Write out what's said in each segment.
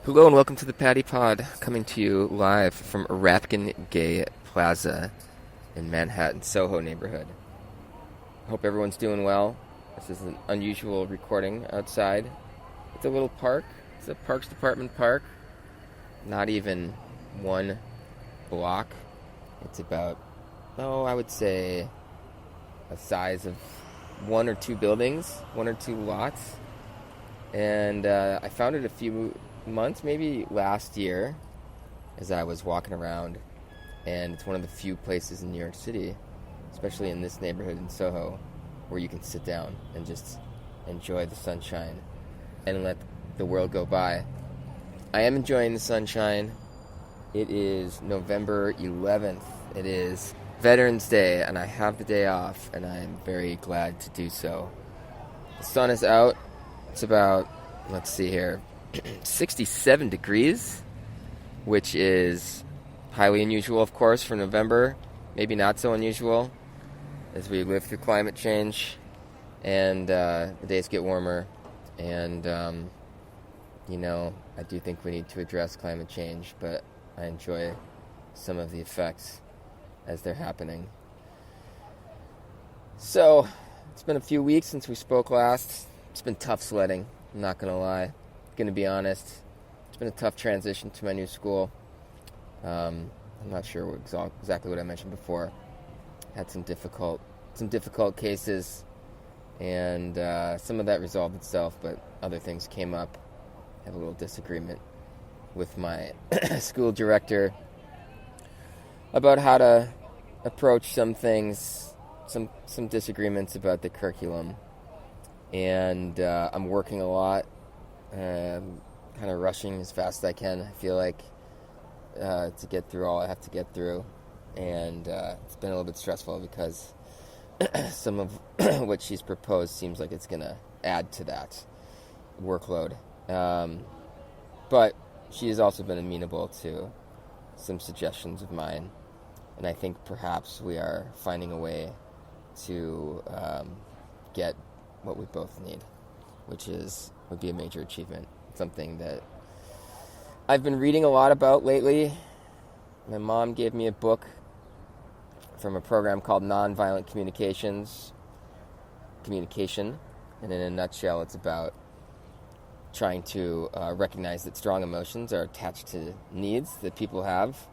Hello and welcome to the Patty Pod, coming to you live from Rapkin Gay Plaza in Manhattan, Soho neighborhood. Hope everyone's doing well. This is an unusual recording outside. It's a little park. It's a Parks Department park. Not even one block. It's about, I would say a size of one or two buildings, one or two lots. And I found it a few months, maybe last year, as I was walking around, and it's one of the few places in New York City, especially in this neighborhood in Soho, where you can sit down and just enjoy the sunshine and let the world go by. I am enjoying the sunshine. It is November 11th. It is Veterans Day, and I have the day off, and I am very glad to do so. The sun is out. It's about, let's see here, 67 degrees, which is highly unusual, of course, for November. Maybe not so unusual as we live through climate change and the days get warmer. And, I do think we need to address climate change, but I enjoy some of the effects as they're happening. So, it's been a few weeks since we spoke last. It's been tough sledding, I'm not going to lie. Going to be honest, it's been a tough transition to my new school. I'm not sure exactly what I mentioned before. Had some difficult cases, and some of that resolved itself, but other things came up. I have a little disagreement with my school director about how to approach some things, some disagreements about the curriculum, and I'm working a lot. Kind of rushing as fast as I can, I feel like, to get through all I have to get through. And it's been a little bit stressful because some of what she's proposed seems like it's going to add to that workload. But she has also been amenable to some suggestions of mine. And I think perhaps we are finding a way to get what we both need, which would be a major achievement. Something that I've been reading a lot about lately. My mom gave me a book from a program called Nonviolent Communication, and in a nutshell, it's about trying to recognize that strong emotions are attached to needs that people have,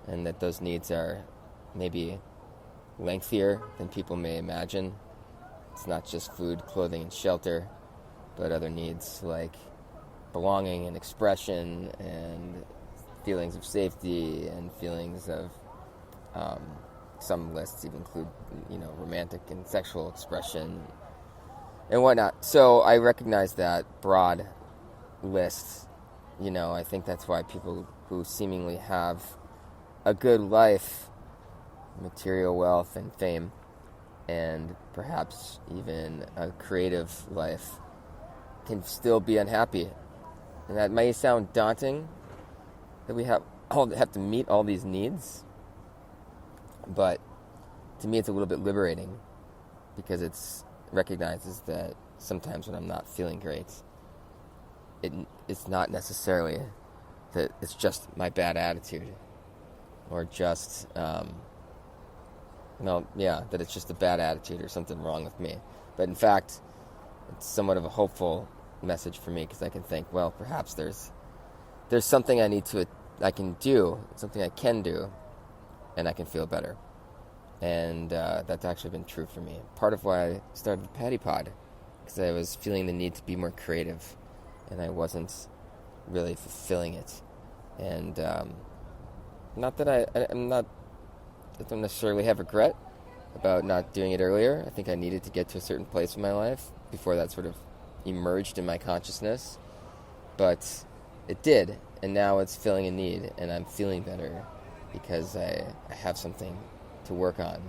and that those needs are maybe lengthier than people may imagine. It's not just food, clothing, and shelter, but other needs like belonging and expression and feelings of safety and feelings of, some lists even include, romantic and sexual expression and whatnot. So I recognize that broad list. I think that's why people who seemingly have a good life, material wealth and fame, and perhaps even a creative life, can still be unhappy. And that may sound daunting, that we have to meet all these needs, but to me it's a little bit liberating, because it recognizes that sometimes when I'm not feeling great, it's not necessarily that it's just my bad attitude, or just that it's just a bad attitude or something wrong with me. But in fact, it's somewhat of a hopeful message for me, because I can think, well, perhaps there's something I can do, something I can do, and I can feel better. And that's actually been true for me. Part of why I started the Patty Pod, because I was feeling the need to be more creative, and I wasn't really fulfilling it. And not that I don't necessarily have regret about not doing it earlier. I think I needed to get to a certain place in my life before that sort of emerged in my consciousness, but it did, and now it's filling a need, and I'm feeling better because I have something to work on,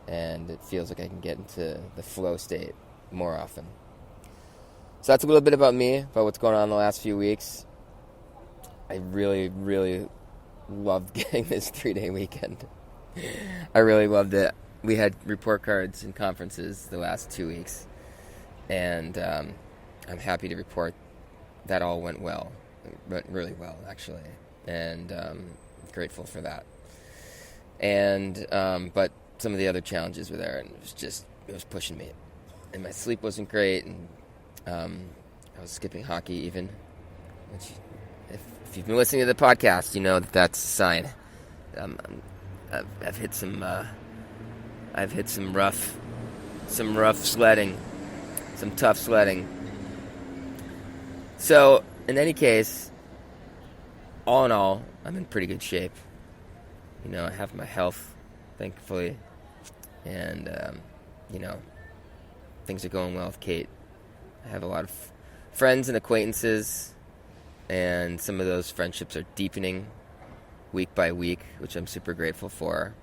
and it feels like I can get into the flow state more often. So that's a little bit about me, about what's going on the last few weeks. I really, really loved getting this 3-day weekend. I really loved it. We had report cards and conferences the last 2 weeks, and I'm happy to report that all went well. went really well, actually, and grateful for that. And but some of the other challenges were there, and it was pushing me, and my sleep wasn't great, and I was skipping hockey even, which if you've been listening to the podcast, you know that's a sign. I've hit some rough sledding, some tough sledding. So in any case, all in all, I'm in pretty good shape. I have my health, thankfully, and things are going well with Kate. I have a lot of friends and acquaintances, and some of those friendships are deepening week by week, which I'm super grateful for.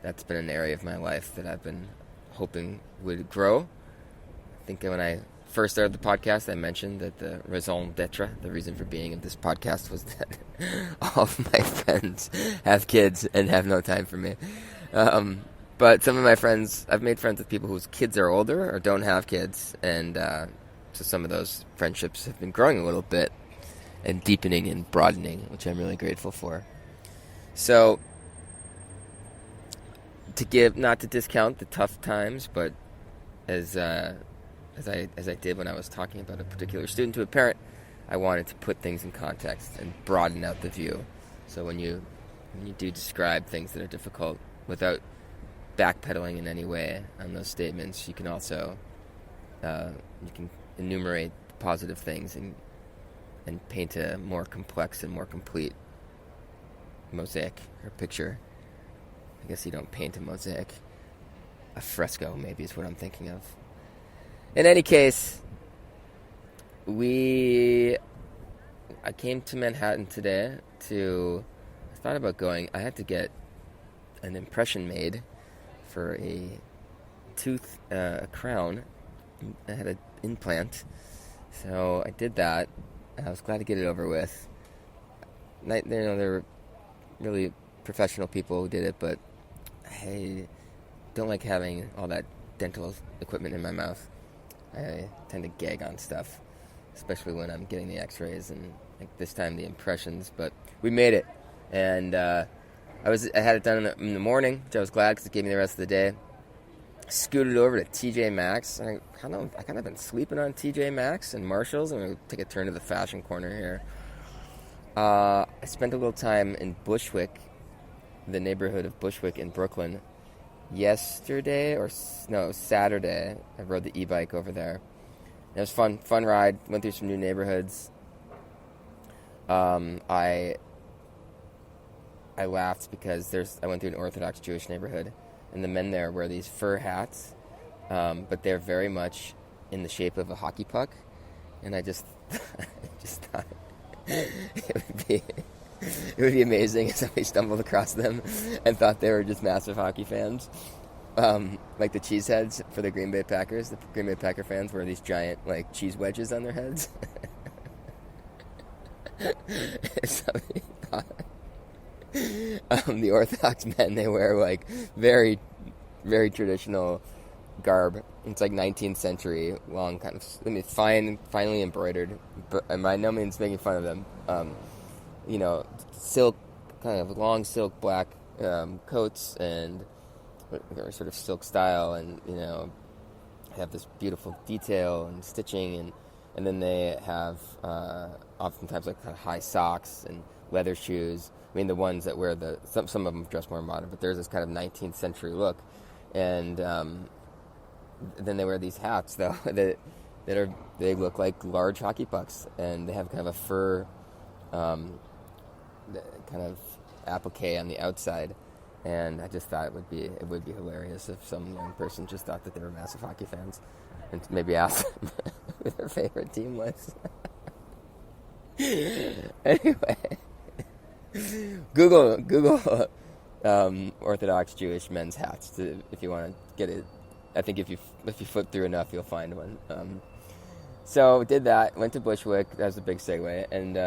That's been an area of my life that I've been hoping would grow. I think when I first started the podcast, I mentioned that the raison d'etre, the reason for being of this podcast, was that all of my friends have kids and have no time for me. But some of my friends, I've made friends with people whose kids are older or don't have kids, and so some of those friendships have been growing a little bit and deepening and broadening, which I'm really grateful for. So, not to discount the tough times, but as I did when I was talking about a particular student to a parent, I wanted to put things in context and broaden out the view. So when you do describe things that are difficult without backpedaling in any way on those statements, you can also you can enumerate positive things and paint a more complex and more complete mosaic or picture. I guess you don't paint a mosaic. A fresco maybe is what I'm thinking of. In any case, I came to Manhattan today I thought about going. I had to get an impression made for a tooth, a crown. I had an implant, so I did that. I was glad to get it over with. There were really professional people who did it, but I don't like having all that dental equipment in my mouth. I tend to gag on stuff, especially when I'm getting the x-rays and like this time the impressions, but we made it. And I had it done in the morning, which I was glad because it gave me the rest of the day. Scooted over to TJ Maxx. I kind of been sleeping on TJ Maxx and Marshalls. I'm going to take a turn to the fashion corner here. I spent a little time in Bushwick, the neighborhood of Bushwick in Brooklyn, Saturday. I rode the e-bike over there. It was fun ride. Went through some new neighborhoods. I laughed because I went through an Orthodox Jewish neighborhood, and the men there wear these fur hats, but they're very much in the shape of a hockey puck, and I just thought it would be amazing if somebody stumbled across them and thought they were just massive hockey fans. Like the cheeseheads for the Green Bay Packers. The Green Bay Packer fans wear these giant like cheese wedges on their heads. If somebody thought the Orthodox men, they wear like very, very traditional garb. It's like 19th century long kind of, finely embroidered, but I'm by no means making fun of them. Silk, kind of long silk black coats and sort of silk style, and have this beautiful detail and stitching, and then they have oftentimes like kind of high socks and leather shoes. I mean, the ones that wear some of them dress more modern, but there's this kind of 19th century look, and then they wear these hats though they look like large hockey pucks, and they have kind of a fur kind of applique on the outside. And I just thought it would be hilarious if some young person just thought that they were massive hockey fans, and maybe asked them who their favorite team was. Anyway, Google Orthodox Jewish men's hats if you want to get it. I think if you flip through enough, you'll find one. So did that. Went to Bushwick. That was a big segue, and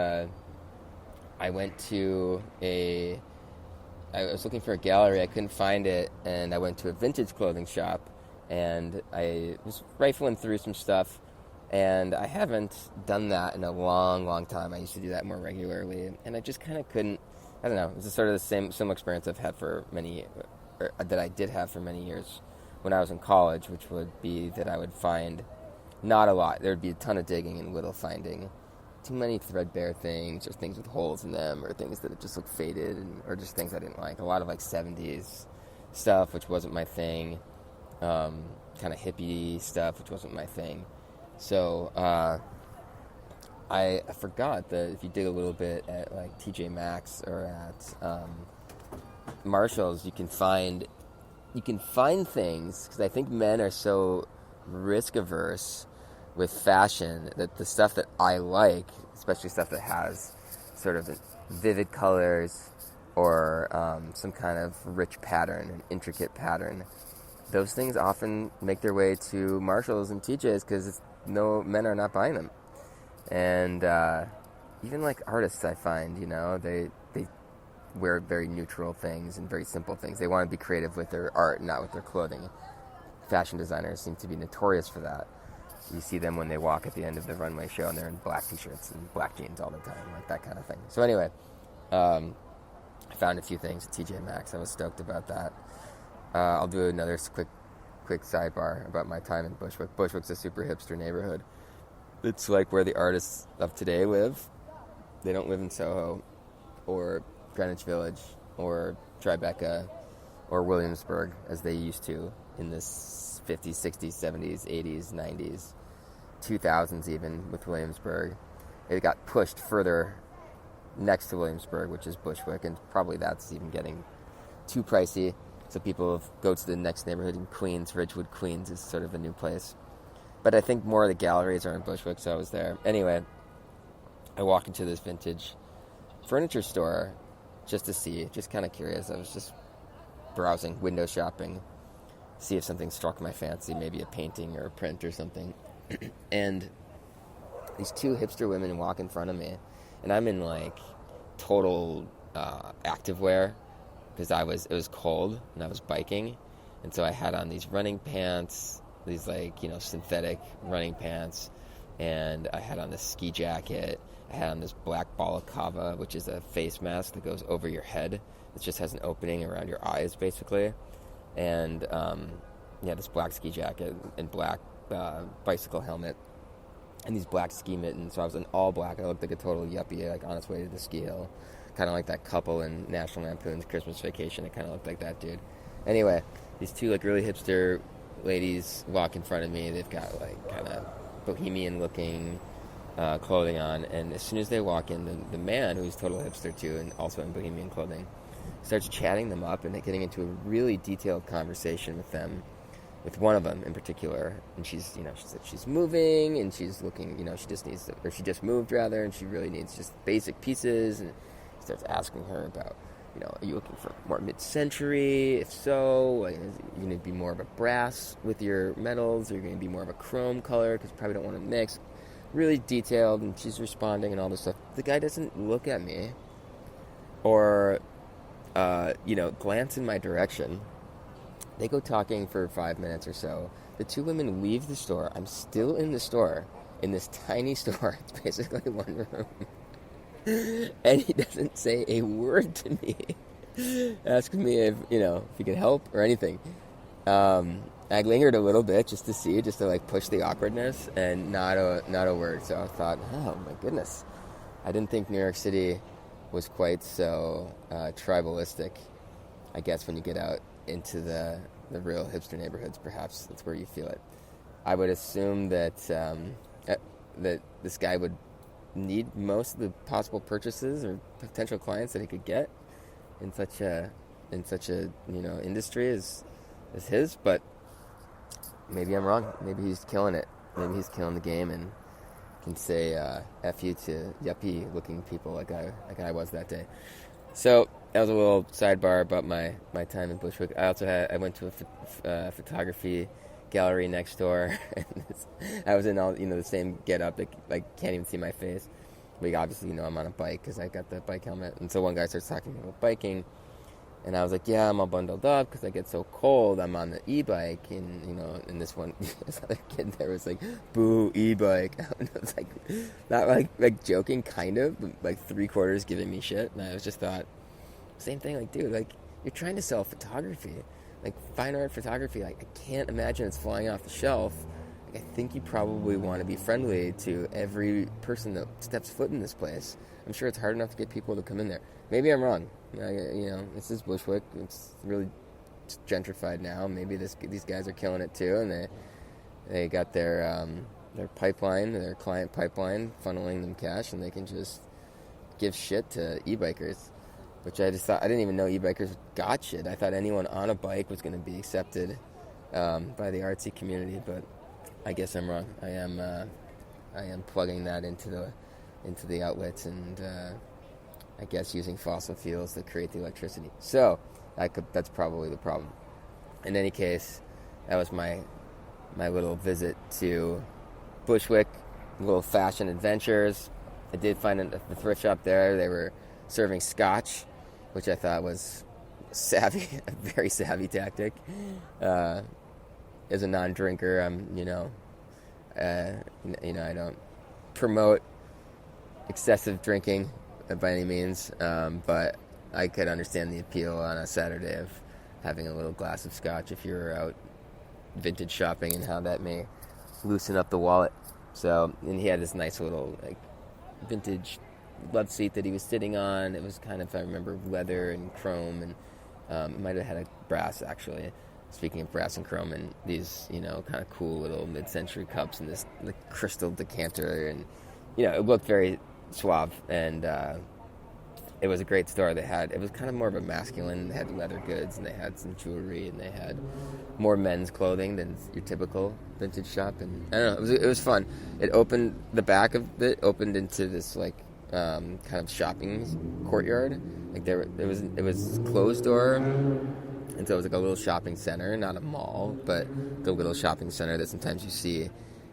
I went to I was looking for a gallery. I couldn't find it, and I went to a vintage clothing shop, and I was rifling through some stuff, And I haven't done that in a long, long time. I used to do that more regularly, and I just kind of couldn't. I don't know. It was sort of the similar experience I've had for that I did have for many years when I was in college, which would be that I would find not a lot. There would be a ton of digging and little finding. Too many threadbare things, or things with holes in them, or things that just look faded, or just things I didn't like. A lot of like 70s stuff, which wasn't my thing. Kind of hippie stuff, which wasn't my thing. So I forgot that if you dig a little bit at like TJ Maxx or at Marshalls, you can find things, because I think men are so risk averse with fashion that the stuff that I like, especially stuff that has sort of vivid colors or some kind of rich pattern, an intricate pattern, those things often make their way to Marshalls and TJ's because no men are not buying them. And even like artists, I find, they wear very neutral things and very simple things. They want to be creative with their art, not with their clothing. Fashion designers seem to be notorious for that. You see them when they walk at the end of the runway show, and they're in black t-shirts and black jeans all the time, like that kind of thing. So anyway, I found a few things at TJ Maxx. I was stoked about that. I'll do another quick sidebar about my time in Bushwick. Bushwick's a super hipster neighborhood. It's like where the artists of today live. They don't live in Soho or Greenwich Village or Tribeca or Williamsburg as they used to in the 50s, 60s, 70s, 80s, 90s, 2000s even with Williamsburg. It got pushed further next to Williamsburg, which is Bushwick, and probably that's even getting too pricey. So people go to the next neighborhood in Queens. Ridgewood, Queens is sort of a new place. But I think more of the galleries are in Bushwick, so I was there. Anyway, I walk into this vintage furniture store just to see, just kind of curious. I was just browsing, window shopping, see if something struck my fancy, maybe a painting or a print or something. And these two hipster women walk in front of me, and I'm in like total activewear because it was cold and I was biking, and so I had on these running pants, these like synthetic running pants, and I had on this ski jacket. I had on this black balaclava, which is a face mask that goes over your head. It just has an opening around your eyes, basically. And this black ski jacket and black bicycle helmet, and these black ski mittens. So I was in all black. I looked like a total yuppie, like on its way to the ski hill, kind of like that couple in National Lampoon's Christmas Vacation. It kind of looked like that dude. Anyway, these two like really hipster ladies walk in front of me. They've got like kind of bohemian looking clothing on, and as soon as they walk in, the man, who's total hipster too and also in bohemian clothing, starts chatting them up and getting into a really detailed conversation with them, with one of them in particular. And she said she's moving, and she's looking, she just moved rather, and she really needs just basic pieces. And he starts asking her about, are you looking for more mid-century? If so, are you going to be more of a brass with your metals, or are you going to be more of a chrome color, because you probably don't want to mix? Really detailed, and she's responding and all this stuff. The guy doesn't look at me or glance in my direction. They go talking for 5 minutes or so. The two women leave the store. I'm still in the store, in this tiny store. It's basically one room. And he doesn't say a word to me. Asks me if he can help or anything. I lingered a little bit just to like push the awkwardness, and not a word. So I thought, oh my goodness, I didn't think New York City was quite so tribalistic. I guess when you get out into the real hipster neighborhoods, perhaps that's where you feel it. I would assume that that this guy would need most of the possible purchases or potential clients that he could get in such a industry as his, but maybe I'm wrong. Maybe he's killing it. Maybe he's killing the game and can say F you to yuppie looking people like I was that day. So that was a little sidebar about my time in Bushwick. I went to a photography gallery next door. And I was in all the same get up that like can't even see my face. But obviously I'm on a bike because I got the bike helmet. And so one guy starts talking about biking, And I was like, yeah, I'm all bundled up because I get so cold. I'm on the e-bike. And, and this one, this other kid there was like, boo, e-bike. And I was like, not like joking, kind of, but like 3/4 giving me shit. And I was just thought, same thing, like, dude, like, you're trying to sell photography. Like, fine art photography, like, I can't imagine it's flying off the shelf. Like, I think you probably want to be friendly to every person that steps foot in this place. I'm sure it's hard enough to get people to come in there. Maybe I'm wrong. This is Bushwick. It's really gentrified now. Maybe these guys are killing it too, and they got their pipeline, their client pipeline, funneling them cash, and they can just give shit to e-bikers. Which I just thought, I didn't even know e-bikers got shit. I thought anyone on a bike was going to be accepted by the artsy community, but I guess I'm wrong. I am plugging that into the outlets and I guess using fossil fuels to create the electricity. So that's probably the problem. In any case, that was my little visit to Bushwick, little fashion adventures. I did find a thrift shop there. They were serving scotch, which I thought was savvy, a very savvy tactic. As a non-drinker, I don't promote excessive drinking by any means, but I could understand the appeal on a Saturday of having a little glass of scotch if you're out vintage shopping and how that may loosen up the wallet. So, and he had this nice little like vintage love seat that he was sitting on. It was kind of, I remember, leather and chrome, and it might have had a brass, actually. Speaking of brass and chrome, and these, kind of cool little mid-century cups and this like crystal decanter, and it looked very suave, and it was a great store. It was kind of more of a masculine. They had leather goods, and they had some jewelry, and they had more men's clothing than your typical vintage shop. And I don't know, it was fun. The back of it opened into this like kind of shopping courtyard. Like it was closed door, and so it was like a little shopping center, not a mall, but the little shopping center that sometimes you see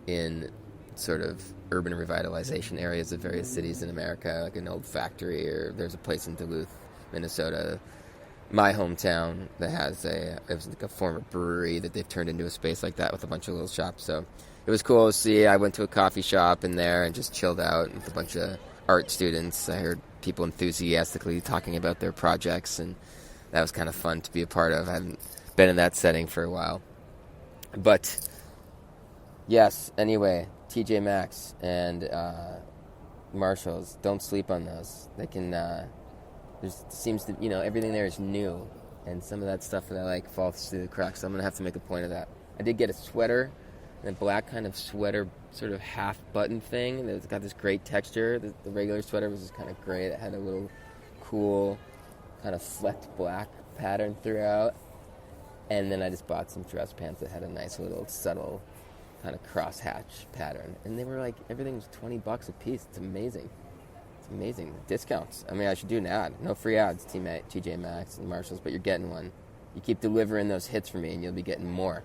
in sort of urban revitalization areas of various cities in America, like an old factory, or there's a place in Duluth, Minnesota, my hometown, that has it was like a former brewery that they've turned into a space like that with a bunch of little shops. So it was cool to see. I went to a coffee shop in there and just chilled out with a bunch of art students. I heard people enthusiastically talking about their projects, and that was kind of fun to be a part of. I haven't been in that setting for a while. But yes, anyway, TJ Maxx and Marshalls, don't sleep on those. They can, seems to, everything there is new, and some of that stuff that I like falls through the cracks, so I'm going to have to make a point of that. I did get a sweater, a black kind of sweater, sort of half button thing. It's got this great texture. The regular sweater was just kind of great. It had a little cool kind of flecked black pattern throughout. And then I just bought some dress pants that had a nice little subtle kind of crosshatch pattern. And they were like, everything was $20 a piece. It's amazing. It's amazing. Discounts. I mean, I should do an ad. No free ads, TJ Maxx and Marshalls, but you're getting one. You keep delivering those hits for me and you'll be getting more.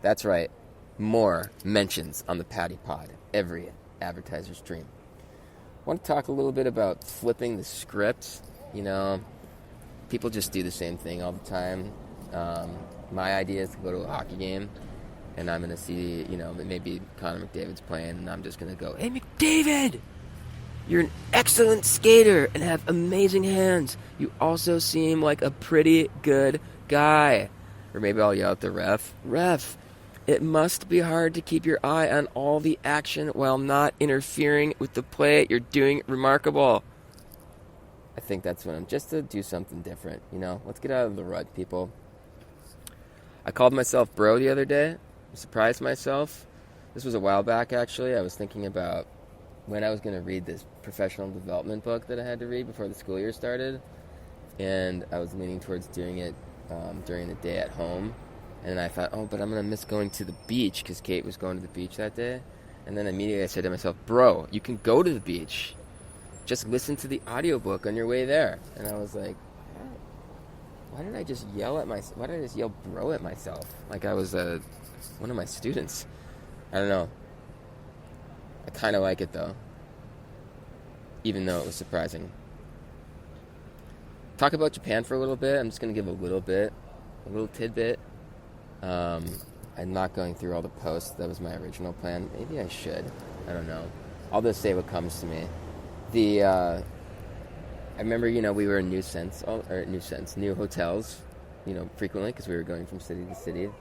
That's right. More mentions on the Patty Pod. Every advertiser's dream. I want to talk a little bit about flipping the script. People just do the same thing all the time. My idea is to go to a hockey game, and I'm going to see, maybe Connor McDavid's playing, and I'm just going to go, "Hey, McDavid, you're an excellent skater and have amazing hands. You also seem like a pretty good guy." Or maybe I'll yell at the ref, "It must be hard to keep your eye on all the action while not interfering with the play. You're doing remarkable." I think that's when I'm just to do something different, Let's get out of the rut, people. I called myself bro the other day. I surprised myself. This was a while back, actually. I was thinking about when I was going to read this professional development book that I had to read before the school year started. And I was leaning towards doing it during the day at home. And I thought, but I'm going to miss going to the beach because Kate was going to the beach that day. And then immediately I said to myself, bro, you can go to the beach. Just listen to the audiobook on your way there. And I was like, why did I just yell bro at myself? Like I was one of my students. I don't know. I kind of like it though. Even though it was surprising. talk about Japan for a little bit. I'm just going to give a little tidbit. I'm not going through all the posts. That was my original plan. Maybe I should. I don't know. I'll just say what comes to me. I remember, we were in new hotels, frequently because we were going from city to city. And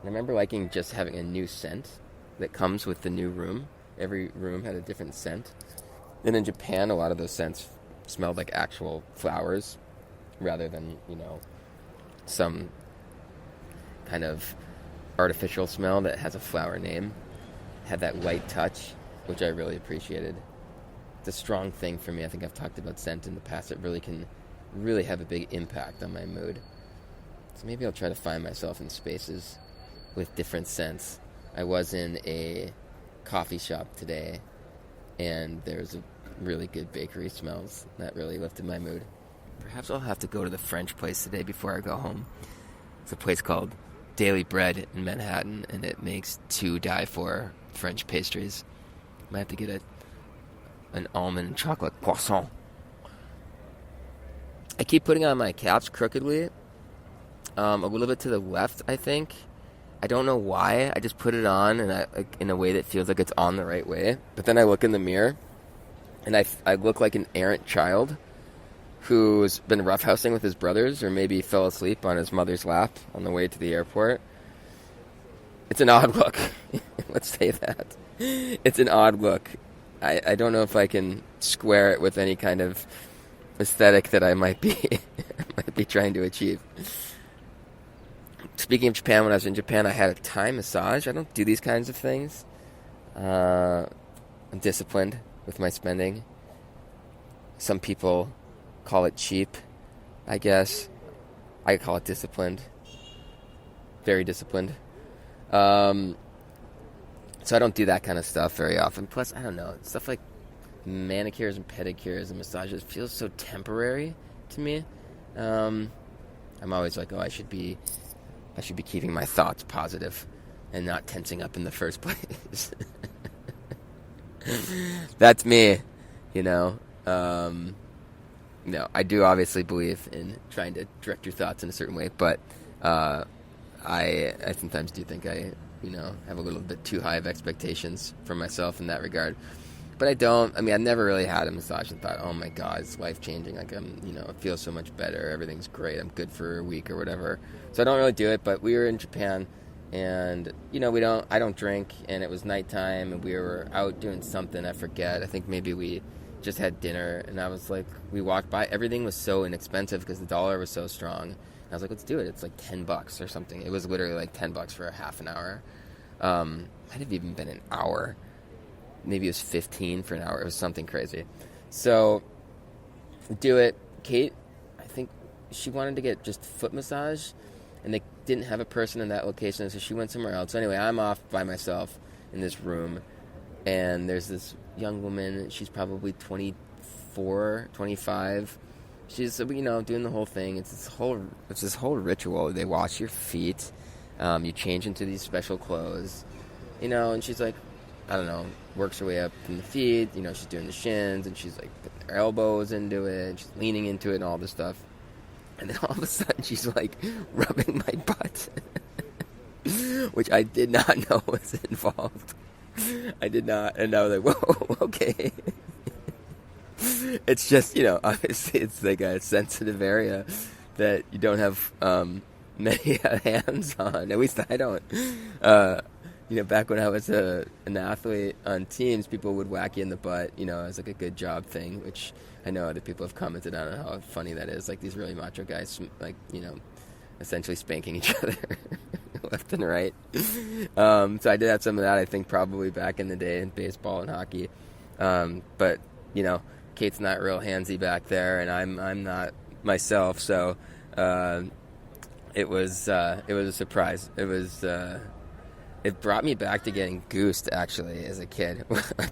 I remember liking just having a new scent that comes with the new room. Every room had a different scent. And in Japan, a lot of those scents smelled like actual flowers rather than, some kind of artificial smell that has a flower name. Had that light touch, which I really appreciated. It's a strong thing for me. I think I've talked about scent in the past. It really can have a big impact on my mood. So maybe I'll try to find myself in spaces with different scents. I was in a coffee shop today, and there's a really good bakery smells that really lifted my mood. Perhaps I'll have to go to the French place today before I go home. It's a place called Daily Bread in Manhattan, and it makes to die for French pastries. Might have to get an almond and chocolate croissant. I keep putting on my caps crookedly, a little bit to the left, I think. I don't know why. I just put it on and in a way that feels like it's on the right way. But then I look in the mirror, and I look like an errant child who's been roughhousing with his brothers, or maybe fell asleep on his mother's lap on the way to the airport. It's an odd look. Let's say that. It's an odd look. I don't know if I can square it with any kind of aesthetic that I might be trying to achieve. Speaking of Japan, when I was in Japan, I had a Thai massage. I don't do these kinds of things. I'm disciplined with my spending. Some people call it cheap, I guess. I call it disciplined. Very disciplined. So I don't do that kind of stuff very often. Plus, I don't know, stuff like manicures and pedicures and massages feels so temporary to me. I'm always like, I should be keeping my thoughts positive and not tensing up in the first place. That's me, No, I do obviously believe in trying to direct your thoughts in a certain way, but I sometimes do think I have a little bit too high of expectations for myself in that regard. But I don't. I mean, I've never really had a massage and thought, oh my God, it's life-changing. Like, it feels so much better. Everything's great. I'm good for a week or whatever. So I don't really do it, but we were in Japan, and, I don't drink, and it was nighttime, and we were out doing something. I forget. I think maybe we just had dinner, and I was like, we walked by. Everything was so inexpensive because the dollar was so strong. And I was like, let's do it. It's like $10 or something. It was literally like $10 for a half an hour. Might have even been an hour. Maybe it was 15 for an hour. It was something crazy. So, do it. Kate, I think she wanted to get just foot massage, and they didn't have a person in that location, so she went somewhere else. So anyway, I'm off by myself in this room, and there's this young woman. She's probably 24, 25. She's, doing the whole thing. It's this whole ritual. They wash your feet. You change into these special clothes, and she's like, I don't know, works her way up from the feet. She's doing the shins, and she's like putting her elbows into it, and she's leaning into it and all this stuff. And then all of a sudden, she's like rubbing my butt, which I did not know was involved. I did not, and I was like, whoa, okay. It's just, obviously it's like a sensitive area that you don't have many hands on. At least I don't. Back when I was an athlete on teams, people would whack you in the butt, as like a good job thing, which I know other people have commented on how funny that is. Like these really macho guys, like, essentially spanking each other left and right. So I did have some of that, I think, probably back in the day in baseball and hockey. But, Kate's not real handsy back there, and I'm not myself. So it was a surprise. It brought me back to getting goosed, actually, as a kid.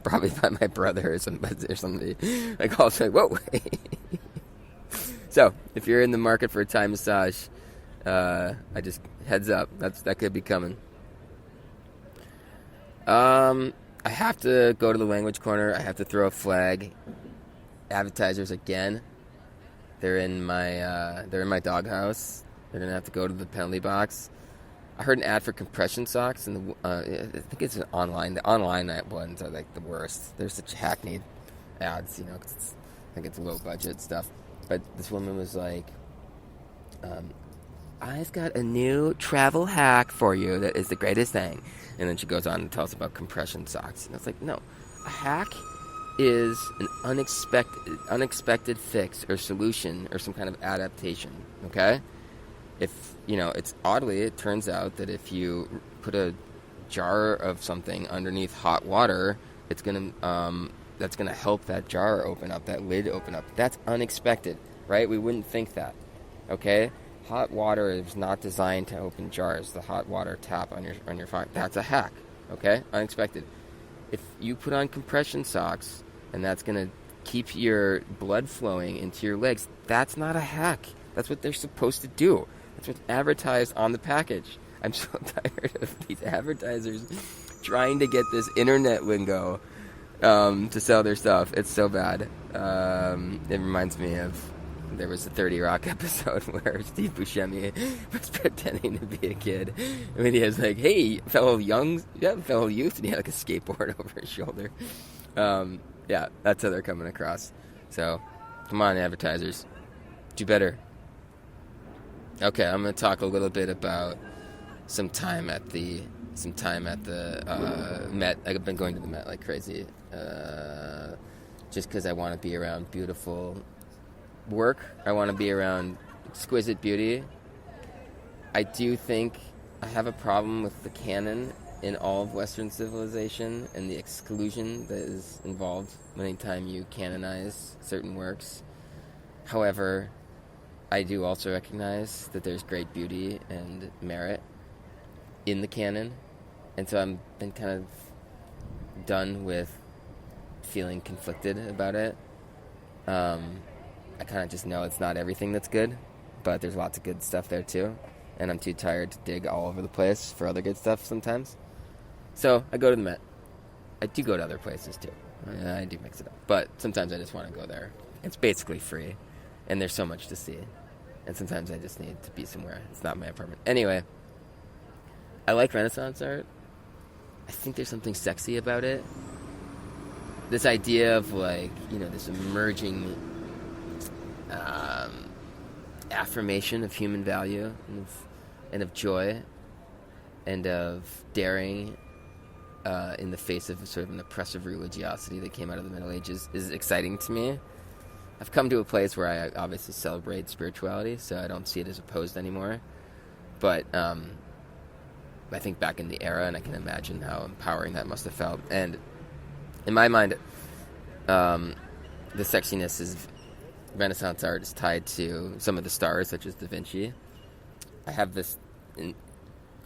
Probably by my brother or somebody. Like, also, like, whoa. So, if you're in the market for a Thai massage, I just, heads up. That could be coming. I have to go to the language corner. I have to throw a flag. Advertisers again. They're in my doghouse. They're gonna have to go to the penalty box. I heard an ad for compression socks, and I think it's online. The online ones are like the worst. They're such hackneyed ads, 'cause I think it's low budget stuff. But this woman was like, I've got a new travel hack for you that is the greatest thing. And then she goes on and tells about compression socks. And it's like, no, a hack is an unexpected fix or solution or some kind of adaptation, okay? It turns out that if you put a jar of something underneath hot water, that's gonna help that jar open up, that lid open up. That's unexpected, right? We wouldn't think that, okay? Hot water is not designed to open jars. The hot water tap on your phone, that's a hack, okay? Unexpected. If you put on compression socks and that's gonna keep your blood flowing into your legs, that's not a hack. That's what they're supposed to do. That's what's advertised on the package. I'm so tired of these advertisers trying to get this internet lingo to sell their stuff. It's so bad. It reminds me of, there was a 30 Rock episode where Steve Buscemi was pretending to be a kid. I mean, he was like, hey, fellow youth, and he had like a skateboard over his shoulder. Yeah, that's how they're coming across. So, come on, advertisers. Do better. Okay, I'm going to talk a little bit about some time at the Met. I've been going to the Met like crazy, just because I want to be around beautiful work. I want to be around exquisite beauty. I do think I have a problem with the canon in all of Western civilization and the exclusion that is involved anytime you canonize certain works. However, I do also recognize that there's great beauty and merit in the canon, and so I've been kind of done with feeling conflicted about it. I kind of just know it's not everything that's good, but there's lots of good stuff there too, and I'm too tired to dig all over the place for other good stuff sometimes. So I go to the Met. I do go to other places too. I do mix it up, but sometimes I just want to go there. It's basically free, and there's so much to see. And sometimes I just need to be somewhere. It's not my apartment. Anyway, I like Renaissance art. I think there's something sexy about it. This idea of this emerging affirmation of human value and of joy and of daring in the face of sort of an oppressive religiosity that came out of the Middle Ages is exciting to me. I've come to a place where I obviously celebrate spirituality, so I don't see it as opposed anymore. But I think back in the era, and I can imagine how empowering that must have felt. And in my mind, the sexiness of Renaissance art is tied to some of the stars, such as Da Vinci. I have this, in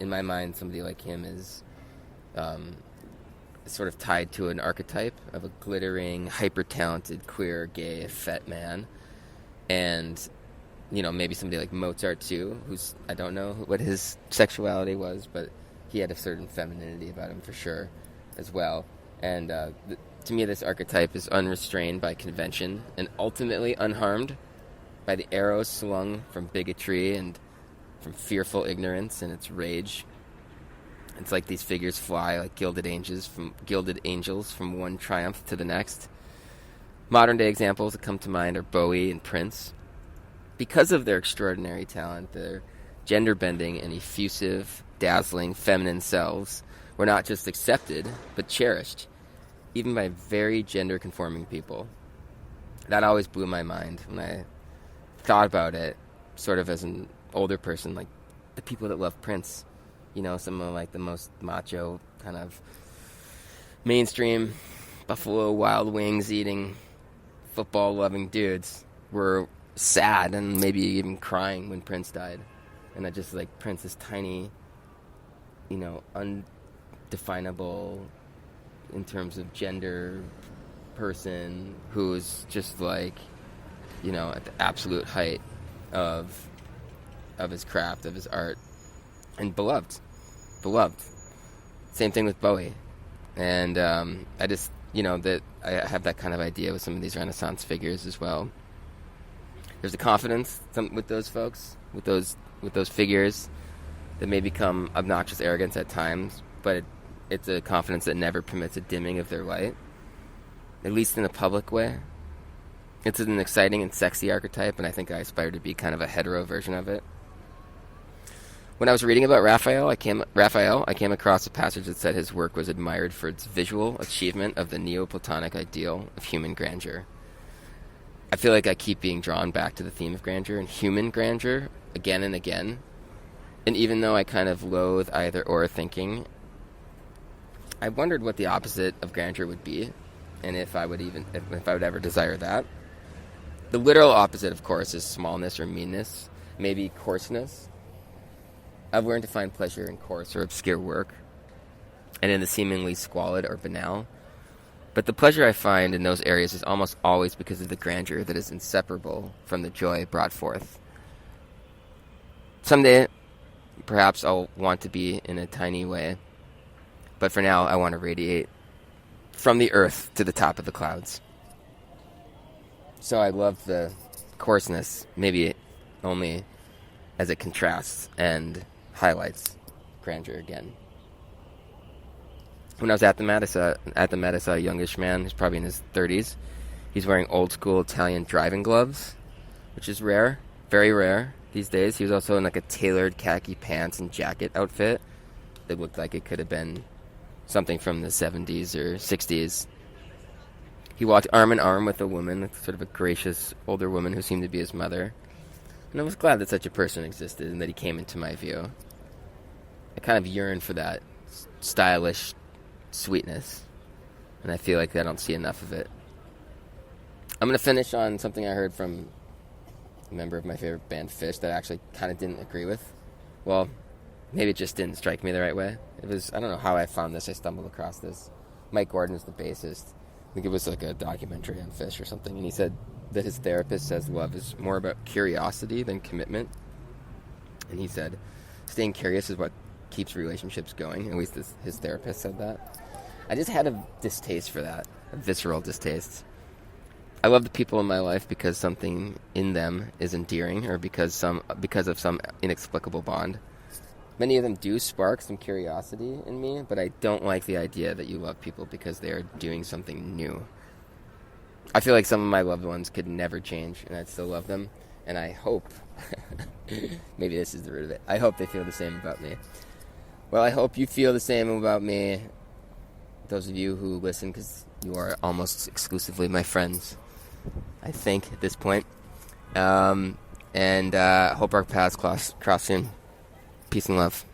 my mind, somebody like him is sort of tied to an archetype of a glittering, hyper-talented, queer, gay, fat man. And, maybe somebody like Mozart, too, who's, I don't know what his sexuality was, but he had a certain femininity about him for sure as well. And to me, this archetype is unrestrained by convention and ultimately unharmed by the arrows slung from bigotry and from fearful ignorance and its rage. It's like these figures fly like gilded angels from one triumph to the next. Modern day examples that come to mind are Bowie and Prince. Because of their extraordinary talent, their gender-bending and effusive, dazzling feminine selves were not just accepted, but cherished, even by very gender-conforming people. That always blew my mind when I thought about it, sort of as an older person, like the people that love Prince. Some of like the most macho kind of mainstream Buffalo Wild Wings eating, football loving dudes were sad and maybe even crying when Prince died. And I just like Prince, this tiny, undefinable in terms of gender person who's just like, at the absolute height of his craft, of his art. And beloved. Same thing with Bowie. And I just, that I have that kind of idea with some of these Renaissance figures as well. There's a confidence with those folks, with those figures, that may become obnoxious arrogance at times, but it's a confidence that never permits a dimming of their light, at least in a public way. It's an exciting and sexy archetype, and I think I aspire to be kind of a hetero version of it. When I was reading about Raphael, I came across a passage that said his work was admired for its visual achievement of the Neoplatonic ideal of human grandeur. I feel like I keep being drawn back to the theme of grandeur and human grandeur again and again. And even though I kind of loathe either or thinking, I wondered what the opposite of grandeur would be, and if I would ever desire that. The literal opposite, of course, is smallness or meanness, maybe coarseness. I've learned to find pleasure in coarse or obscure work, and in the seemingly squalid or banal. But the pleasure I find in those areas is almost always because of the grandeur that is inseparable from the joy brought forth. Someday, perhaps I'll want to be in a tiny way, but for now I want to radiate from the earth to the top of the clouds. So I love the coarseness, maybe only as it contrasts and highlights grandeur again. When I was at the Met, I saw a youngish man who's probably in his 30s. He's wearing old school Italian driving gloves, which is rare, very rare these days. He was also in like a tailored khaki pants and jacket outfit that looked like it could have been something from the 70s or 60s. He walked arm in arm with a woman, sort of a gracious older woman who seemed to be his mother. And I was glad that such a person existed and that he came into my view. I kind of yearn for that stylish sweetness, and I feel like I don't see enough of it. I'm going to finish on something I heard from a member of my favorite band, Fish, that I actually kind of didn't agree with. Well, maybe it just didn't strike me the right way. I don't know how I found this. I stumbled across this. Mike Gordon is the bassist. I think it was like a documentary on Fish or something, and he said that his therapist says love is more about curiosity than commitment. And he said staying curious is what keeps relationships going. At least his therapist said that. I just had a distaste for that, a visceral distaste. I love the people in my life because something in them is endearing, or because of some inexplicable bond. Many of them do spark some curiosity in me, but I don't like the idea that you love people because they are doing something new. I feel like some of my loved ones could never change, and I'd still love them. And I hope, maybe this is the root of it, I hope they feel the same about me. Well, I hope you feel the same about me, those of you who listen, because you are almost exclusively my friends, I think, at this point. And hope our paths cross soon. Peace and love.